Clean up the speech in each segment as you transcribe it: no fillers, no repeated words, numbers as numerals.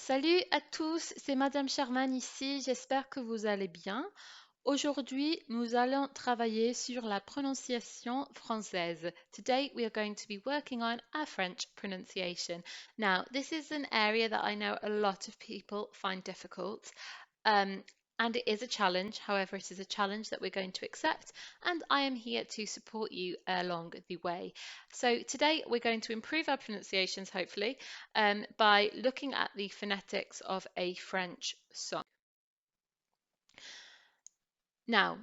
Salut à tous, c'est Madame Sherman ici, j'espère que vous allez bien. Aujourd'hui, nous allons travailler sur la prononciation française. Today, we are going to be working on our French pronunciation. Now, this is an area that I know a lot of people find difficult. Um, and it is a challenge, however, it is a challenge that we're going to accept, and I am here to support you along the way. So, today we're going to improve our pronunciations, hopefully, by looking at the phonetics of a French song. Now,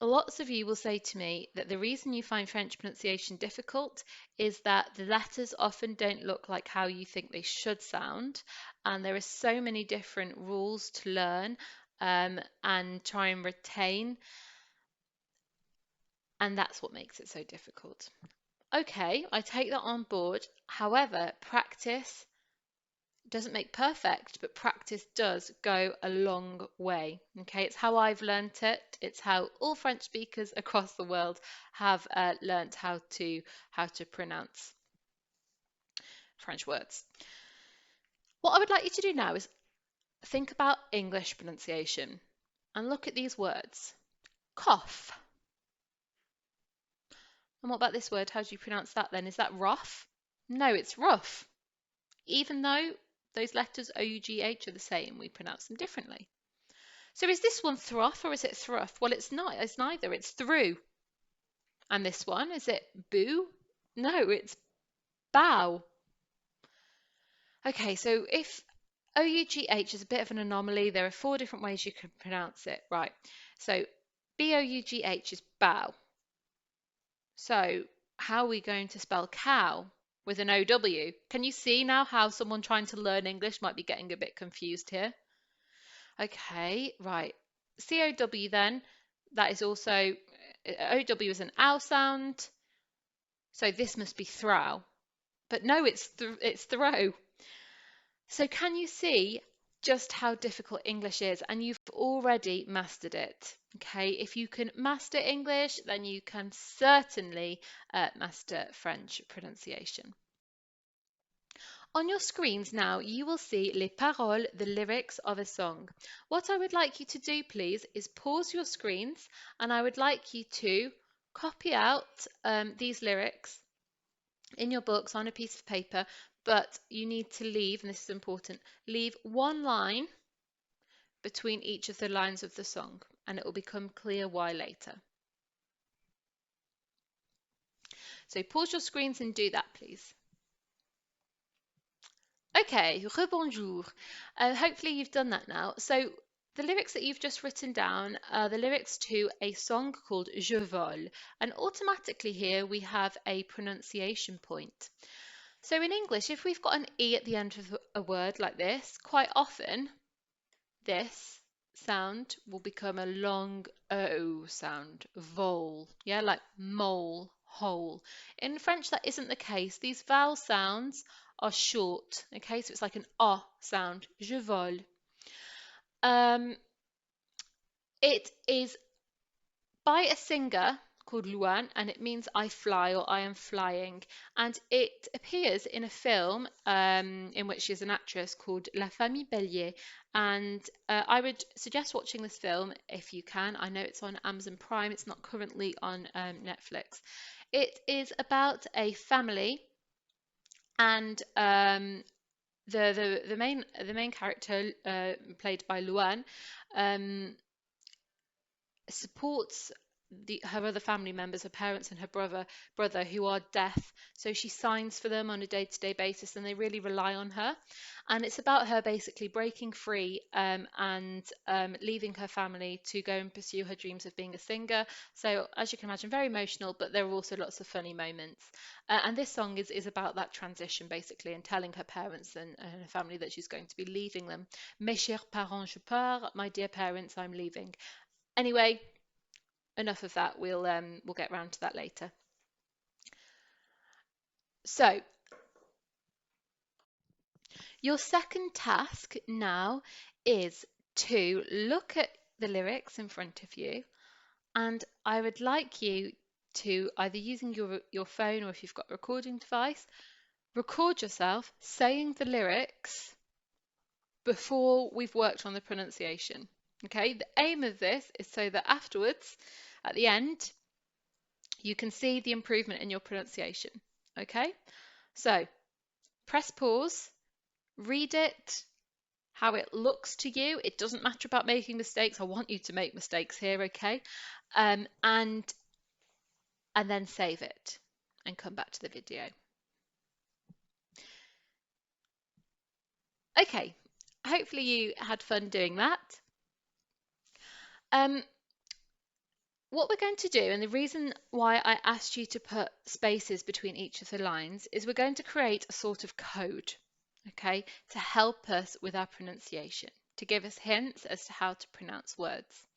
lots of you will say to me that the reason you find French pronunciation difficult is that the letters often don't look like how you think they should sound, and there are so many different rules to learn and try and retain, and that's what makes it so difficult. Okay, I take that on board. However, practice doesn't make perfect, but practice does go a long way. Okay, it's how I've learnt it. It's how all French speakers across the world have learnt how to pronounce French words. What I would like you to do now is think about English pronunciation and look at these words. Cough. And what about this word? How do you pronounce that then? Is that rough? No, it's rough. Even though those letters O-U-G-H are the same, we pronounce them differently. So is this one through or is it through? Well, it's not. It's neither. It's through. And this one, is it boo? No, it's bow. Okay, so if O-U-G-H is a bit of an anomaly, there are 4 different ways you can pronounce it. Right. So B-O-U-G-H is bow. So how are we going to spell cow with an O-W? Can you see now how someone trying to learn English might be getting a bit confused here? Okay, right. COW then, that is also, OW is an ow sound, so this must be throw. But no, it's throw. So can you see just how difficult English is? And you've already mastered it. Okay, if you can master English, then you can certainly master French pronunciation. On your screens now, you will see les paroles, the lyrics of a song. What I would like you to do, please, is pause your screens and I would like you to copy out these lyrics in your books on a piece of paper, but you need to leave, and this is important, leave one line between each of the lines of the song, and it will become clear why later. So pause your screens and do that, please. Okay, rebonjour. Hopefully you've done that now. So the lyrics that you've just written down are the lyrics to a song called Je vole, and automatically here we have a pronunciation point. So in English, if we've got an E at the end of a word like this, quite often this sound will become a long O sound, vole, yeah, like mole, hole. In French, that isn't the case. These vowel sounds are short, okay, so it's like an O sound, je vole. It is by a singer called Louane, and it means I fly or I am flying. And it appears in a film in which she's an actress called La Famille Bélier. And I would suggest watching this film if you can. I know it's on Amazon Prime, it's not currently on Netflix. It is about a family, and the main character, played by Louane, supports her other family members, her parents and her brother who are deaf. So she signs for them on a day-to-day basis, and they really rely on her. And it's about her basically breaking free and leaving her family to go and pursue her dreams of being a singer. So as you can imagine, very emotional, but there are also lots of funny moments. And this song is about that transition basically, and telling her parents and her family that she's going to be leaving them. Mes chers parents, je pars. My dear parents, I'm leaving. Anyway, enough of that. We'll get round to that later. So your second task now is to look at the lyrics in front of you, and I would like you to, either using your phone or if you've got a recording device, record yourself saying the lyrics before we've worked on the pronunciation. Okay, the aim of this is so that afterwards, at the end, you can see the improvement in your pronunciation. Okay, so press pause, read it, how it looks to you. It doesn't matter about making mistakes. I want you to make mistakes here, okay? And then save it and come back to the video. Okay, hopefully you had fun doing that. What we're going to do, and the reason why I asked you to put spaces between each of the lines, is we're going to create a sort of code, okay, to help us with our pronunciation, to give us hints as to how to pronounce words.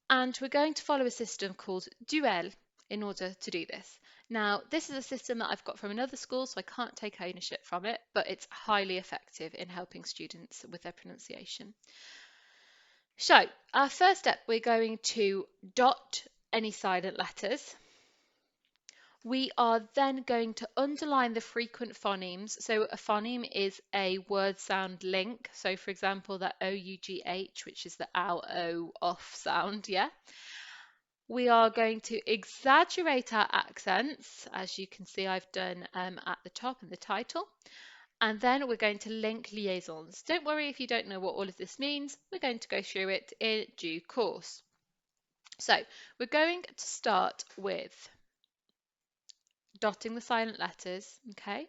And we're going to follow a system called Duel in order to do this. Now, this is a system that I've got from another school, so I can't take ownership from it, but it's highly effective in helping students with their pronunciation. So, our first step, we're going to dot any silent letters. We are then going to underline the frequent phonemes. So a phoneme is a word sound link. So for example, that O-U-G-H, which is the ow, o, off sound, yeah? We are going to exaggerate our accents, as you can see I've done at the top in the title. And then we're going to link liaisons. Don't worry if you don't know what all of this means. We're going to go through it in due course. So we're going to start with dotting the silent letters, okay?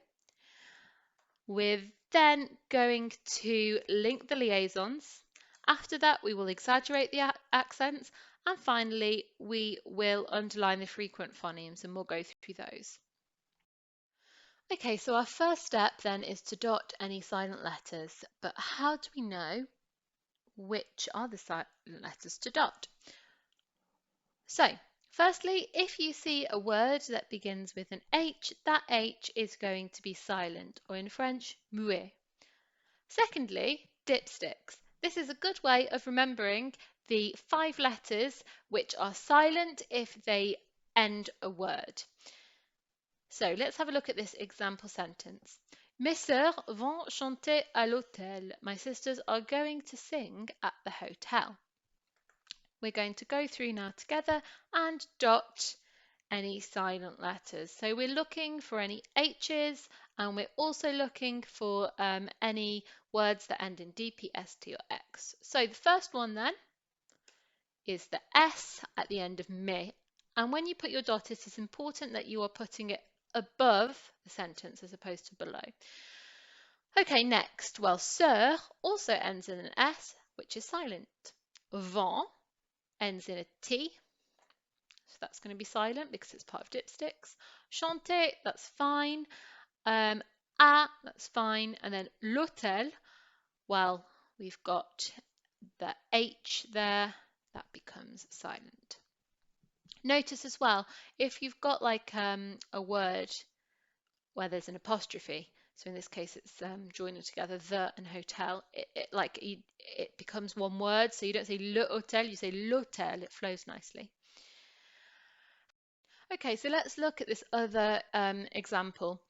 We're then going to link the liaisons. After that, we will exaggerate the accents. And finally, we will underline the frequent phonemes and we'll go through those. Okay, so our first step then is to dot any silent letters. But how do we know which are the silent letters to dot? So, firstly, if you see a word that begins with an H, that H is going to be silent, or in French, muet. Secondly, dipsticks. This is a good way of remembering the 5 letters which are silent if they end a word. So let's have a look at this example sentence. Mes sœurs vont chanter à l'hôtel. My sisters are going to sing at the hotel. We're going to go through now together and dot any silent letters. So we're looking for any H's and we're also looking for any words that end in DP, ST or X. So the first one then is the S at the end of me. And when you put your dot, it is important that you are putting it above the sentence as opposed to below. Okay, next. Well, sœur also ends in an S, which is silent. Vent ends in a T, so that's going to be silent because it's part of dipsticks. Chanter, that's fine. That's fine. And then l'hôtel, well, we've got the H there, that becomes silent. Notice as well, if you've got like a word where there's an apostrophe, so in this case it's joining together the and hotel, it becomes one word, so you don't say le hôtel, you say l'hôtel, it flows nicely. Okay, so let's look at this other example.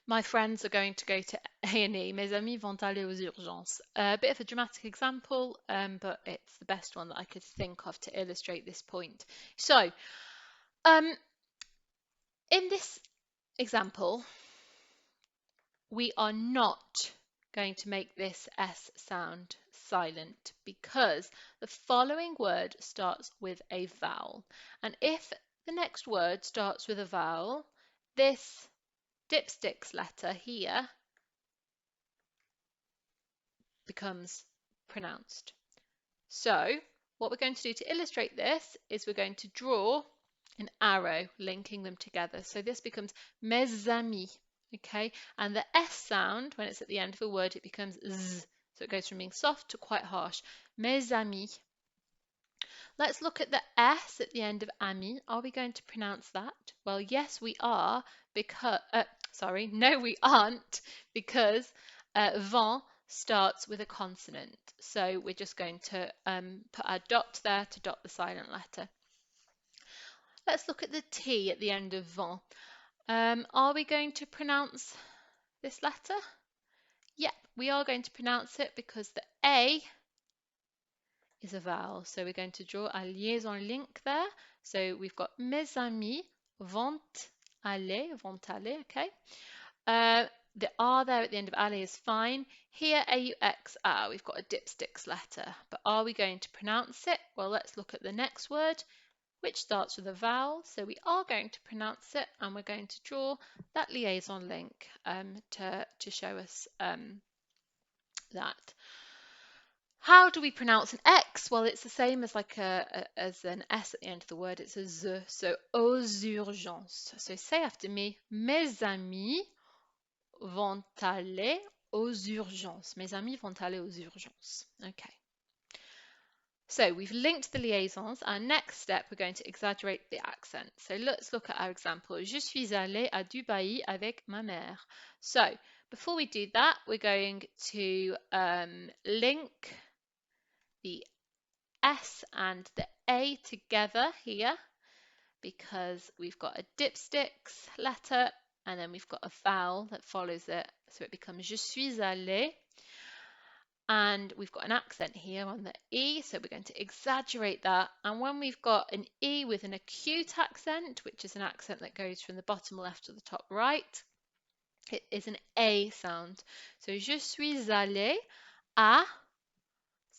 My friends are going to go to A&E. Mes amis vont aller aux urgences. A bit of a dramatic example, but it's the best one that I could think of to illustrate this point. So, in this example, we are not going to make this S sound silent because the following word starts with a vowel. And if the next word starts with a vowel, this dipsticks letter here becomes pronounced. So what we're going to do to illustrate this is we're going to draw an arrow linking them together. So this becomes mes amis, okay? And the S sound, when it's at the end of a word, it becomes Z. So it goes from being soft to quite harsh. Mes amis. Let's look at the S at the end of ami. Are we going to pronounce that? Well, yes, we are, because, no, we aren't, because vent starts with a consonant. So we're just going to put our dot there to dot the silent letter. Let's look at the T at the end of vent. Are we going to pronounce this letter? Yep, we are going to pronounce it because the A is a vowel. So we're going to draw a liaison link there. So we've got mes amis vont aller, okay? The R there at the end of aller is fine. Here, AUX, we've got a dipsticks letter. But are we going to pronounce it? Well, let's look at the next word, which starts with a vowel. So we are going to pronounce it, and we're going to draw that liaison link to show us that. How do we pronounce an X? Well, it's the same as as an S at the end of the word. It's a Z. So aux urgences. So say after me, mes amis vont aller aux urgences. Mes amis vont aller aux urgences. Okay. So we've linked the liaisons. Our next step, we're going to exaggerate the accent. So let's look at our example. Je suis allée à Dubaï avec ma mère. So before we do that, we're going to link the S and the A together here because we've got a dipsticks letter and then we've got a vowel that follows it. So it becomes je suis allée. And we've got an accent here on the E, so we're going to exaggerate that. And when we've got an E with an acute accent, which is an accent that goes from the bottom left to the top right, it is an A sound. So je suis allée à,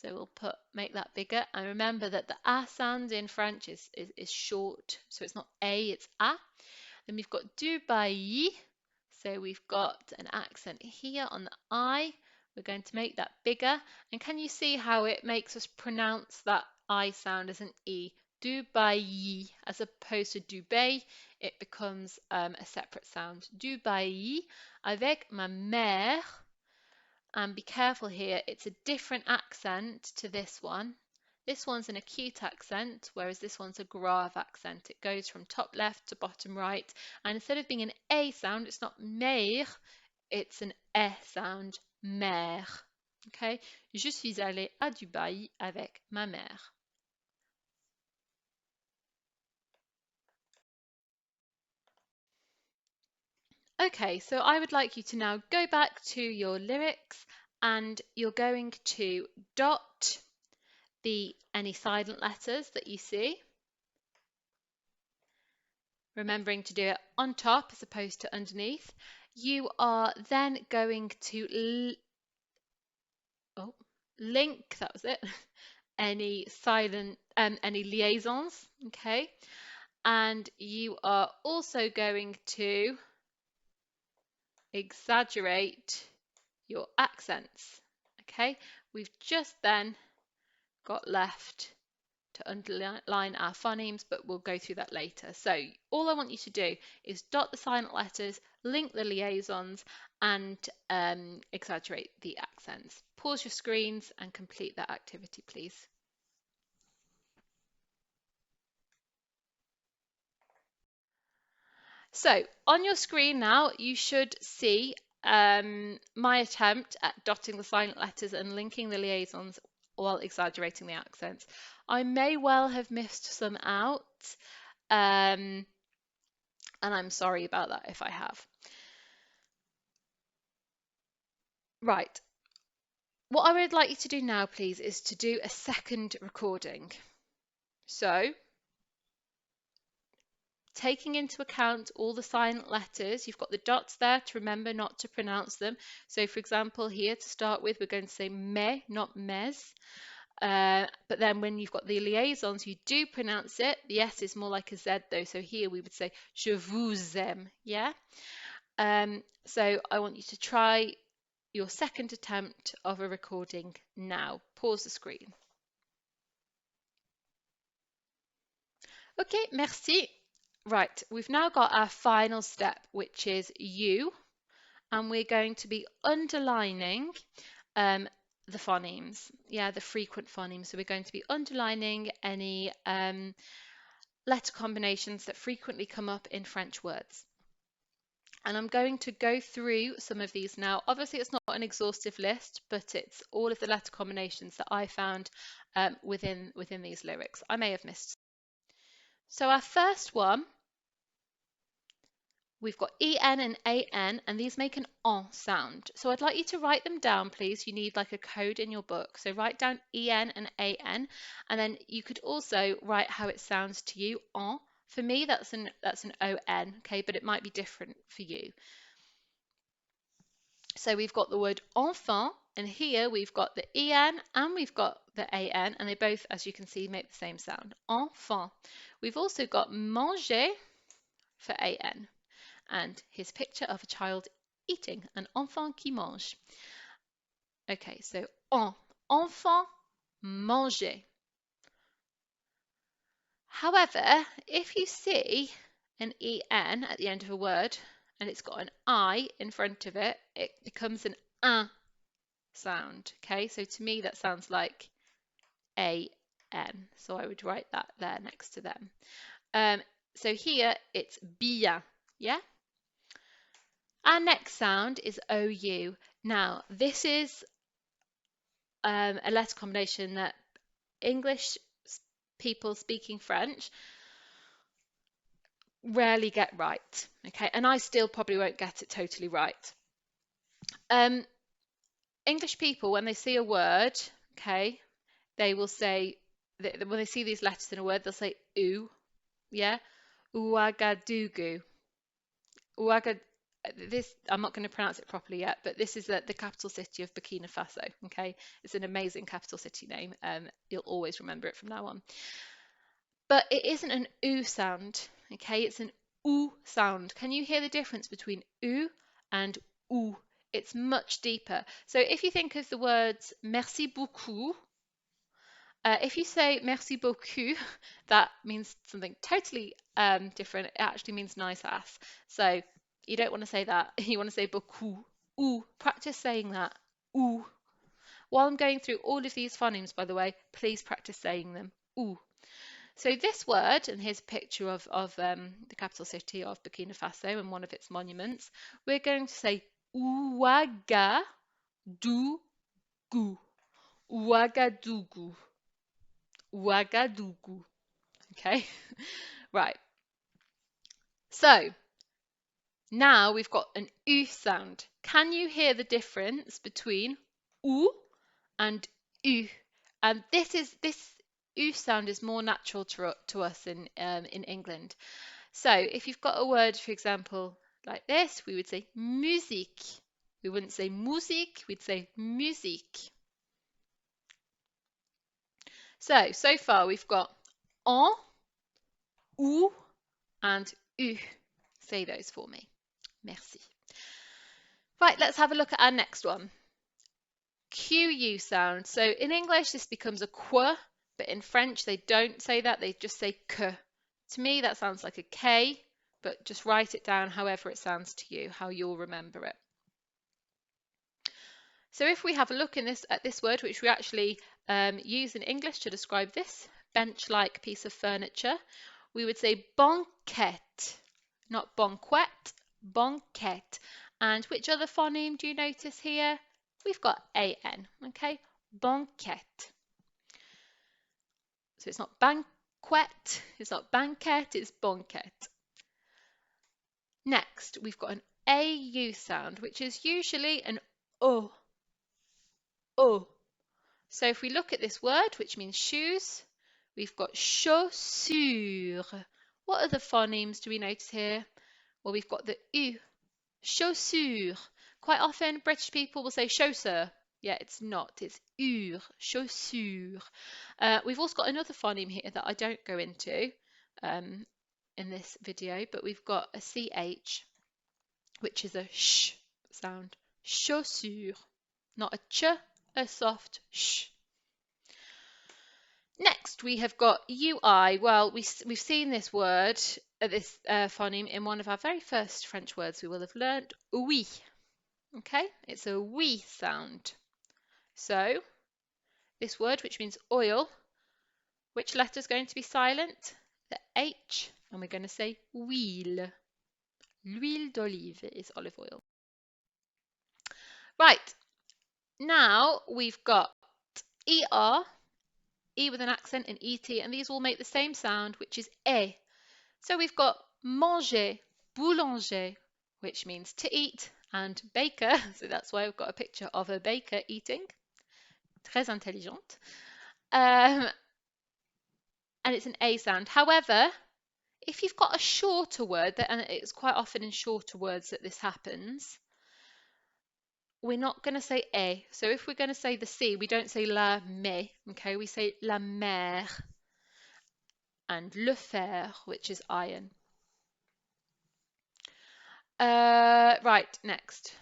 so we'll make that bigger. And remember that the A sound in French is short, so it's not A, it's A. Then we've got Dubaï, so we've got an accent here on the I. We're going to make that bigger. And can you see how it makes us pronounce that I sound as an E? Dubaï, as opposed to Dubai, it becomes a separate sound. Dubaï avec ma mère. And be careful here, it's a different accent to this one. This one's an acute accent, whereas this one's a grave accent. It goes from top left to bottom right. And instead of being an A sound, it's not mère, it's an E sound, mère. Okay? Je suis allée à Dubaï avec ma mère. Okay, so I would like you to now go back to your lyrics and you're going to dot any silent letters that you see. Remembering to do it on top as opposed to underneath. You are then going to link, that was it, any liaisons, okay? And you are also going to exaggerate your accents, okay? We've just then got left to underline our phonemes, but we'll go through that later. So all I want you to do is dot the silent letters, link the liaisons, and exaggerate the accents. Pause your screens and complete that activity, please. So on your screen now, you should see my attempt at dotting the silent letters and linking the liaisons while exaggerating the accents. I may well have missed some out, and I'm sorry about that if I have. Right. What I would like you to do now, please, is to do a second recording. So, taking into account all the silent letters, you've got the dots there to remember not to pronounce them. So, for example, here to start with, we're going to say me, not mes. But then when you've got the liaisons, you do pronounce it. The S is more like a Z though. So here we would say je vous aime. Yeah. So I want you to try your second attempt of a recording now. Pause the screen. Okay, merci. Right, we've now got our final step, which is you, and we're going to be underlining the phonemes, the frequent phonemes. So we're going to be underlining any letter combinations that frequently come up in French words. And I'm going to go through some of these now. Obviously, it's not an exhaustive list, but it's all of the letter combinations that I found within these lyrics. I may have missed. So our first one We've got en and an, and these make an en sound. So I'd like you to write them down, please. You need like a code in your book. So write down en and an, and then you could also write how it sounds to you, en. For me, that's an on, okay, but it might be different for you. So we've got the word enfant, and here we've got the en and we've got the an, and they both, as you can see, make the same sound. Enfant. We've also got manger for an, and his picture of a child eating, an enfant qui mange. Okay, so enfant, manger. However, if you see an en at the end of a word and it's got an I in front of it, it becomes an sound. Okay, so to me that sounds like an. So I would write that there next to them. So here it's bien. Yeah. Our next sound is OU. Now this is a letter combination that English people speaking French rarely get right. Okay, and I still probably won't get it totally right. English people, when they see a word, okay, they will say, when they see these letters in a word, they'll say oo, yeah, Ouagadougou. Ouagad. This, I'm not going to pronounce it properly yet, but this is the capital city of Burkina Faso. Okay, it's an amazing capital city name. You'll always remember it from now on. But it isn't an oo sound. Okay, it's an oo sound. Can you hear the difference between oo and oo? It's much deeper. So if you think of the words merci beaucoup, if you say merci beaucoup, that means something totally different. It actually means nice ass. So you don't want to say that. You want to say beaucoup. Ooh, practice saying that. Ooh. While I'm going through all of these phonemes, by the way, please practice saying them. Ooh. So this word, and here's a picture of the capital city of Burkina Faso and one of its monuments. We're going to say Ouagadougou. Ouagadougou. Ouagadougou. Okay, right. So now we've got an U sound. Can you hear the difference between U and U? And this U sound is more natural to us in England. So if you've got a word, for example, like this, we would say musique. We wouldn't say musique, we'd say musique. So far we've got en, ou, and u. Say those for me. Merci. Right, let's have a look at our next one. QU sound. So in English, this becomes a qu, but in French, they don't say that. They just say que. To me, that sounds like a K, but just write it down however it sounds to you, how you'll remember it. So if we have a look at this word, which we actually use in English to describe this bench-like piece of furniture, we would say banquette, not banquet, banquette. And which other phoneme do you notice here? We've got an, okay? Banquette. So it's not banquet, it's not banquette, it's banquette. Next, we've got an AU sound, which is usually an O. O. So if we look at this word, which means shoes, we've got chaussure. What other phonemes do we notice here? Well, we've got the U, chaussure. Quite often, British people will say chaussure. Yeah, it's not. It's ur, chaussure. We've also got another phoneme here that I don't go into in this video, but we've got a CH, which is a sh sound. Chaussure. Not a ch, a soft sh. Next, we have got UI. Well, we've seen this word, this phoneme, in one of our very first French words we will have learnt, oui. Okay, it's a oui sound. So, this word, which means oil, which letter is going to be silent? The H, and we're going to say huile. L'huile d'olive is olive oil. Right, now we've got ER, E with an accent and ET, and these all make the same sound, which is E. So we've got manger. boulanger, which means to eat, and baker, so that's why I've got a picture of a baker eating. Très intelligente. And it's an A sound. However, if you've got a shorter word, and it's quite often in shorter words that this happens, we're not going to say A. So if we're going to say the C, we don't say la mer, okay? We say la mer. And le fer, which is iron. Right, next.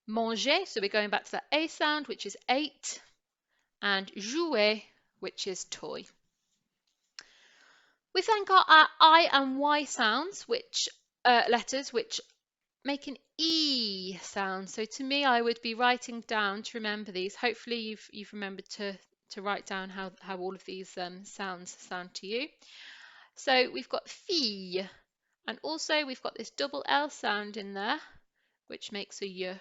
Manger, so we're going back to that A sound, which is 8. And jouer, which is toy. We've then got our I and Y sounds, which letters, which make an E sound. So to me, I would be writing down to remember these. Hopefully you've remembered to write down how all of these sounds sound to you. So we've got fille, and also we've got this double L sound in there, which makes a Y.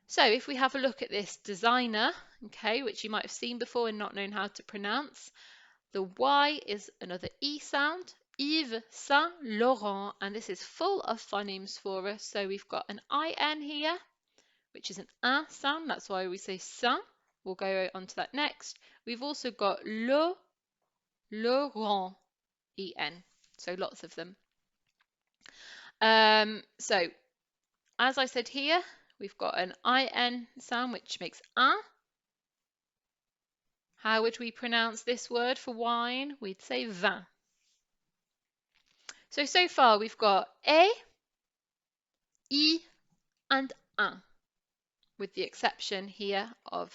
So if we have a look at this designer, okay, which you might have seen before and not known how to pronounce, the Y is another E sound, Yves Saint Laurent, and this is full of phonemes for us. So we've got an IN here, which is an A sound, that's why we say Saint. We'll go on to that next. We've also got Laurent, EN, so lots of them. So as I said here, we've got an IN sound, which makes A. How would we pronounce this word for wine? We'd say vin. So far we've got A, I, and un, with the exception here of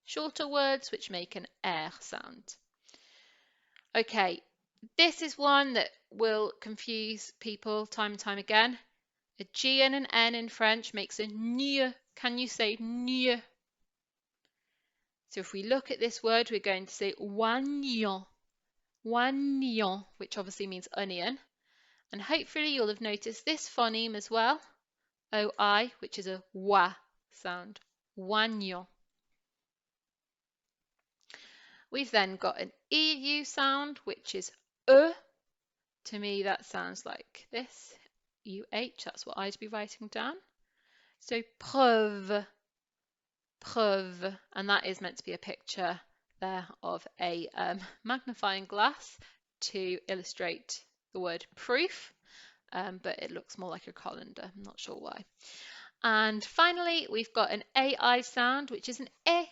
shorter words which make an R sound. Okay, this is one that will confuse people time and time again. A G and an N in French makes a N. Can you say N? So if we look at this word, we're going to say oignon, oignon, which obviously means onion. And hopefully you'll have noticed this phoneme as well, OI, which is a wa sound, oignon. We've then got an EU sound, which is E. To me, that sounds like this, UH, that's what I'd be writing down. So preuve, preuve, and that is meant to be a picture there of a magnifying glass to illustrate the word proof, but it looks more like a colander, I'm not sure why. And finally, we've got an AI sound, which is an E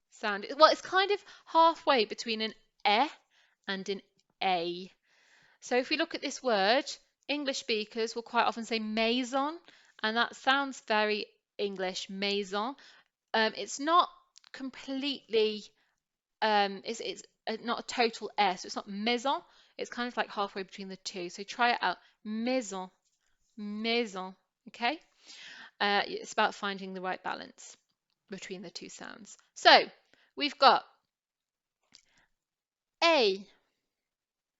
sound. Well, it's kind of halfway between an E and an A. So if we look at this word, English speakers will quite often say maison, and that sounds very English, maison. It's not completely, it's not a total S, so it's not maison, it's kind of like halfway between the two. So try it out, maison, maison, okay? It's about finding the right balance between the two sounds. So we've got A,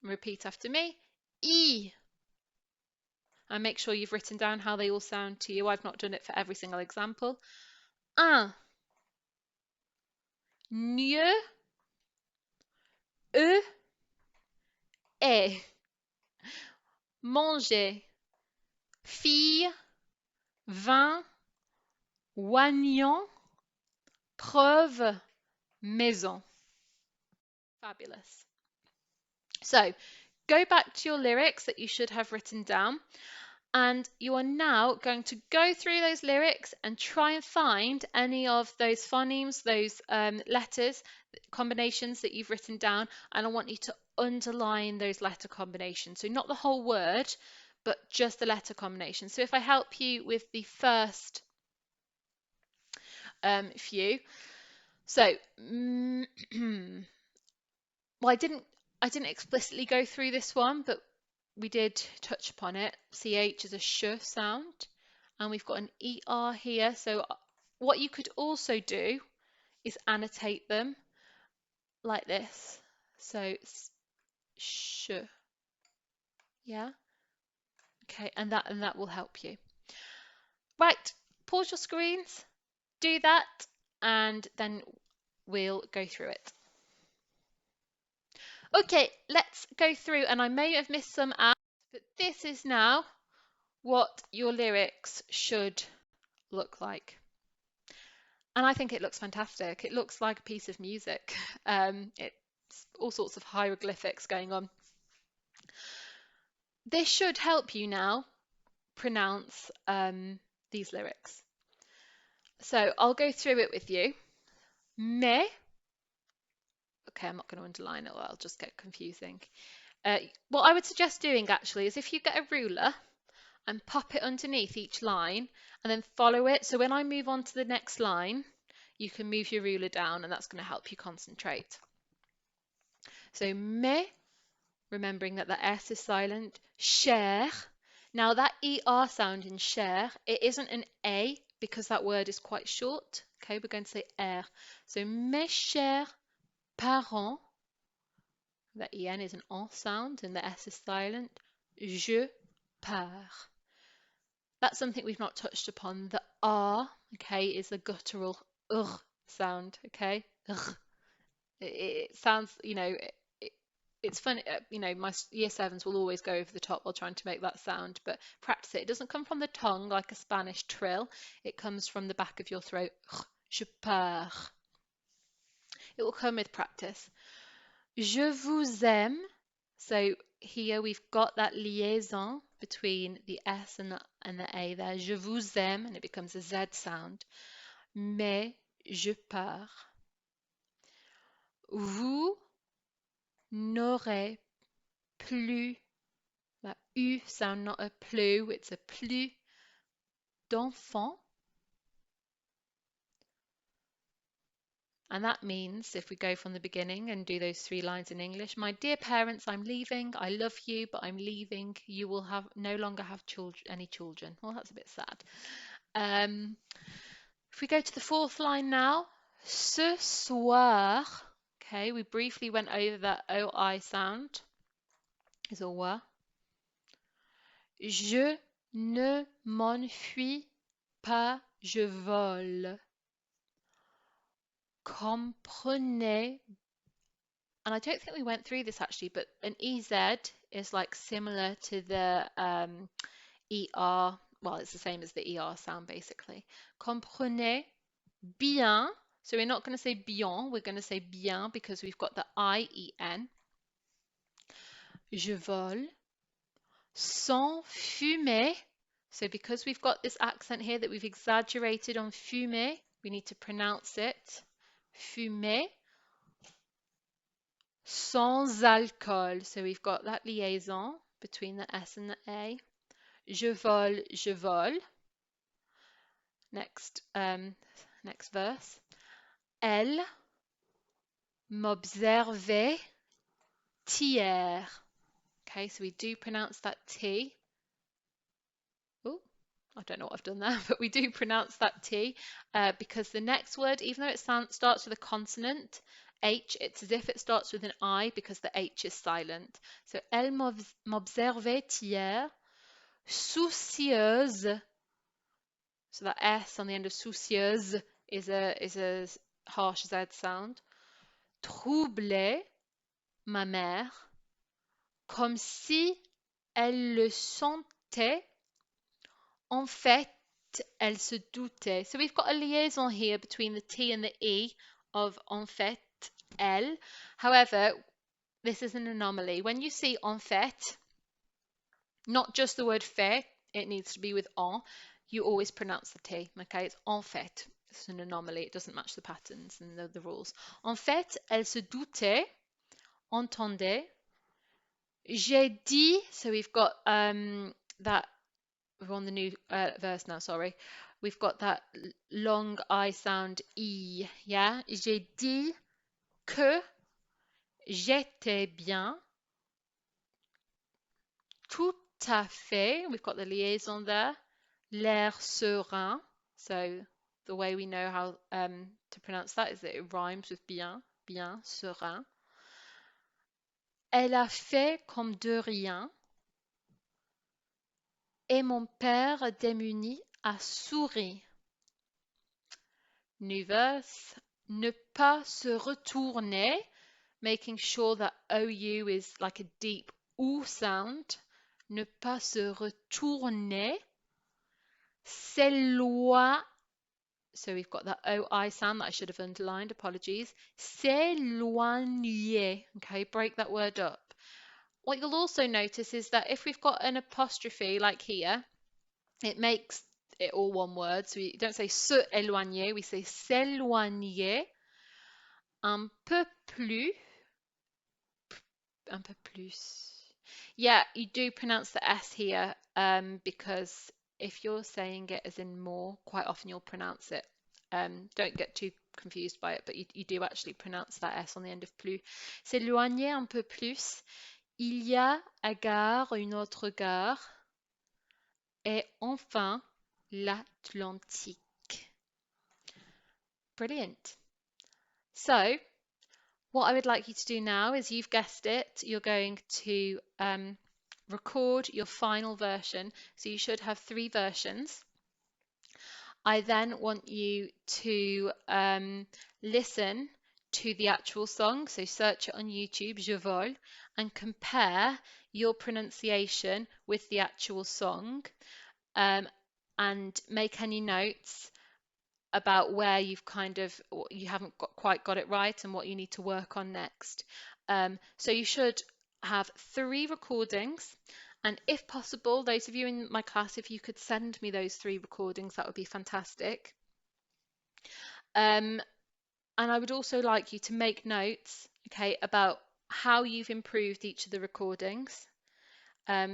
repeat after me, E, and make sure you've written down how they all sound to you. I've not done it for every single example. Un, mieux, E, et, manger, fille, vin, oignon, preuve, maison. Fabulous. So go back to your lyrics that you should have written down, and you are now going to go through those lyrics and try and find any of those phonemes, those letters, combinations that you've written down, and I want you to underline those letter combinations. So not the whole word, but just the letter combination. So if I help you with the first few, so well, I didn't explicitly go through this one, but we did touch upon it. CH is a sh sound, and we've got an ER here. So what you could also do is annotate them like this. So sh, yeah, okay, and that will help you. Right, pause your screens, do that, and then we'll go through it. Okay, let's go through, and I may have missed some out. But this is now what your lyrics should look like. And I think it looks fantastic. It looks like a piece of music. It's all sorts of hieroglyphics going on. This should help you now pronounce these lyrics. So I'll go through it with you. Mais, okay, I'm not going to underline it or I'll just get confusing. What I would suggest doing actually is if you get a ruler and pop it underneath each line and then follow it. So when I move on to the next line, you can move your ruler down and that's going to help you concentrate. So mais, remembering that the S is silent. Cher. Now that ER sound in cher, it isn't an A because that word is quite short. Okay, we're going to say R. So mes chers parents. The EN is an en sound and the S is silent. Je pars. That's something we've not touched upon. The R, okay, is a guttural sound, okay? It sounds, it's funny, my year sevens will always go over the top while trying to make that sound, but practice it. It doesn't come from the tongue like a Spanish trill. It comes from the back of your throat. Je pars. It will come with practice. Je vous aime. So here we've got that liaison between the S and the A there. Je vous aime, and it becomes a Z sound. Mais je pars. Vous n'aurez plus, that U sound, not a plus, it's a plus d'enfants. And that means, if we go from the beginning and do those 3 lines in English, my dear parents, I'm leaving. I love you, but I'm leaving. You will no longer have any children. Well, that's a bit sad. If we go to the 4th line now, ce soir. Okay, we briefly went over that OI sound. Is a wa. Je ne m'enfuis pas, je vole. Comprenez, and I don't think we went through this actually, but an EZ is like similar to the ER, well, it's the same as the ER sound basically. Comprenez bien, so we're not going to say bien, we're going to say bien because we've got the IEN. Je vole. Sans fumer, so because we've got this accent here that we've exaggerated on fumer, we need to pronounce it. Fumer. Sans alcool. So we've got that liaison between the S and the A. Je vole, je vole. Next verse. Elle m'observait hier. Okay, so we do pronounce that T. Oh, I don't know what I've done there, but we do pronounce that T because the next word, even though it starts with a consonant, H, it's as if it starts with an I because the H is silent. So, elle m'observait hier, soucieuse. So that S on the end of soucieuse is a harsh Z sound. Troublait ma mère, comme si elle le sentait. En fait, elle se doutait. So we've got a liaison here between the T and the E of en fait, elle. However, this is an anomaly. When you see en fait, not just the word fait, it needs to be with en, you always pronounce the T, okay? It's en fait. It's an anomaly. It doesn't match the patterns and the rules. En fait, elle se doutait, entendait. J'ai dit, so we've got that, we're on the new verse now, sorry. We've got that long I sound E, yeah? J'ai dit que j'étais bien. Tout à fait. We've got the liaison there. L'air serein. So the way we know how to pronounce that is that it rhymes with bien. Bien, serein. Elle a fait comme de rien. Et mon père démuni a souri. New verse. Ne pas se retourner, making sure that OU is like a deep OU sound. ne pas se retourner, s'éloigner. So we've got that OI sound that I should have underlined, apologies. S'éloigner, okay, break that word up. What you'll also notice is that if we've got an apostrophe like here, it makes it all one word. So we don't say se éloigner, we say s'éloigner un peu plus, un peu plus. Yeah, you do pronounce the S here because if you're saying it as in more, quite often you'll pronounce it. Don't get too confused by it, but you do actually pronounce that S on the end of plus. S'éloigner un peu plus. Il y a à gare une autre gare. Et enfin, l'Atlantique. Brilliant. So, what I would like you to do now is, you've guessed it, you're going to record your final version. So you should have 3 versions. I then want you to listen to the actual song. So search it on YouTube, Je vole, and compare your pronunciation with the actual song, and make any notes about where you've you haven't quite got it right and what you need to work on next. So you should have 3 recordings, and if possible, those of you in my class, if you could send me those 3 recordings, that would be fantastic. And I would also like you to make notes, okay, about how you've improved each of the recordings.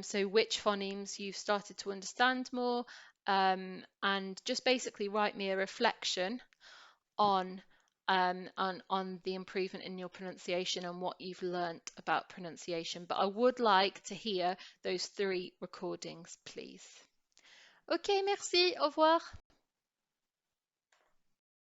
So which phonemes you've started to understand more, and just basically write me a reflection on the improvement in your pronunciation and what you've learnt about pronunciation. But I would like to hear those 3 recordings, please. Ok, merci, au revoir.